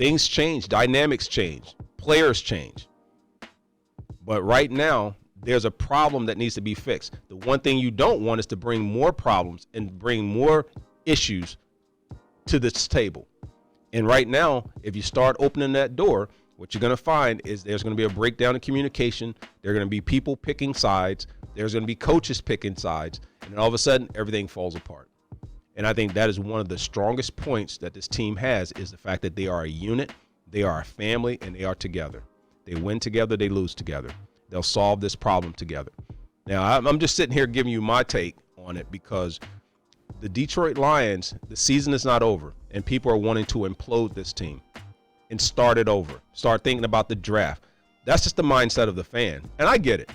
Things change, dynamics change, players change. But right now, there's a problem that needs to be fixed. The one thing you don't want is to bring more problems and bring more issues to this table. And right now, if you start opening that door, what you're going to find is there's going to be a breakdown in communication. There are going to be people picking sides. There's going to be coaches picking sides. And then all of a sudden, everything falls apart. And I think that is one of the strongest points that this team has is the fact that they are a unit, they are a family, and they are together. They win together, they lose together. They'll solve this problem together. Now, I'm just sitting here giving you my take on it because the Detroit Lions, the season is not over, and people are wanting to implode this team and start it over, start thinking about the draft. That's just the mindset of the fan, and I get it.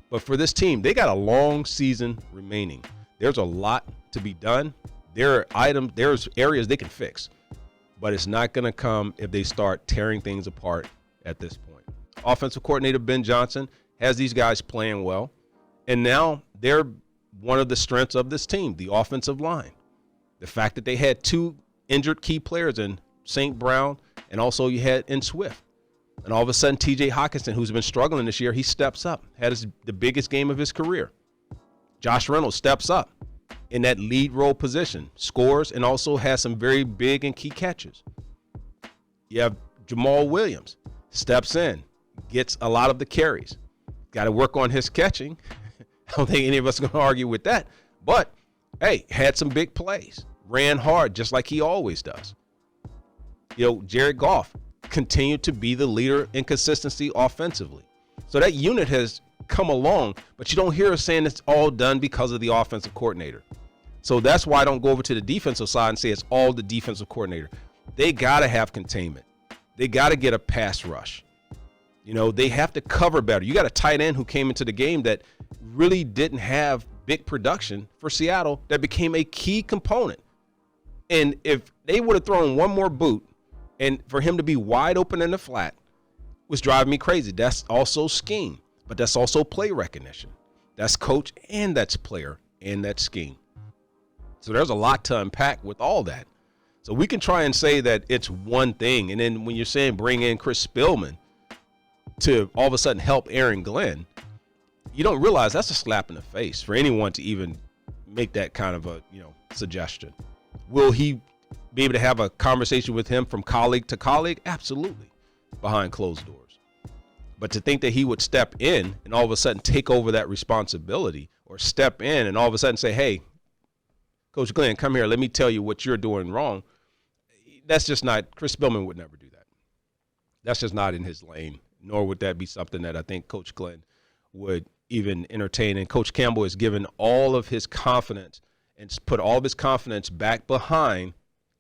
But for this team, they got a long season remaining. There's a lot to be done. There's areas they can fix, but it's not going to come if they start tearing things apart at this point. Offensive coordinator Ben Johnson has these guys playing well, and now they're one of the strengths of this team, the offensive line. The fact that they had two injured key players in St. Brown, and also you had in Swift. And all of a sudden, TJ Hockenson, who's been struggling this year, he steps up, had the biggest game of his career. Josh Reynolds steps up in that lead role position, scores, and also has some very big and key catches. You have Jamal Williams, steps in, gets a lot of the carries. Got to work on his catching. I don't think any of us are going to argue with that. But, hey, had some big plays. Ran hard, just like he always does. Jared Goff continued to be the leader in consistency offensively. So that unit has come along, but you don't hear us saying it's all done because of the offensive coordinator. So that's why I don't go over to the defensive side and say it's all the defensive coordinator. They got to have containment. They got to get a pass rush. They have to cover better. You got a tight end who came into the game that really didn't have big production for Seattle that became a key component. And if they would have thrown one more boot and for him to be wide open in the flat was driving me crazy. That's also scheme, but that's also play recognition. That's coach and that's player and that's scheme. So there's a lot to unpack with all that. So we can try and say that it's one thing. And then when you're saying bring in Chris Spielman to all of a sudden help Aaron Glenn, you don't realize that's a slap in the face for anyone to even make that kind of a suggestion. Will he be able to have a conversation with him from colleague to colleague? Absolutely, behind closed doors. But to think that he would step in and all of a sudden take over that responsibility, or step in and all of a sudden say, hey, Coach Glenn, come here, let me tell you what you're doing wrong. That's just not, Chris Spielman would never do that. That's just not in his lane, nor would that be something that I think Coach Glenn would even entertain. And Coach Campbell has given all of his confidence and put all of his confidence back behind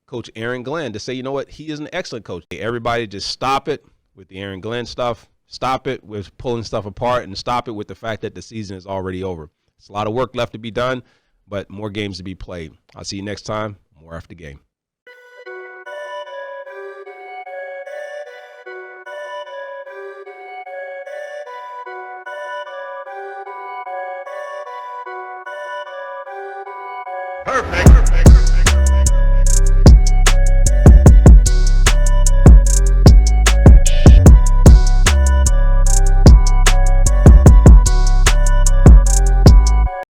Coach Aaron Glenn to say, you know what, he is an excellent coach. Everybody just stop it with the Aaron Glenn stuff. Stop it with pulling stuff apart, and stop it with the fact that the season is already over. It's a lot of work left to be done, but more games to be played. I'll see you next time. More after the game. Perfect.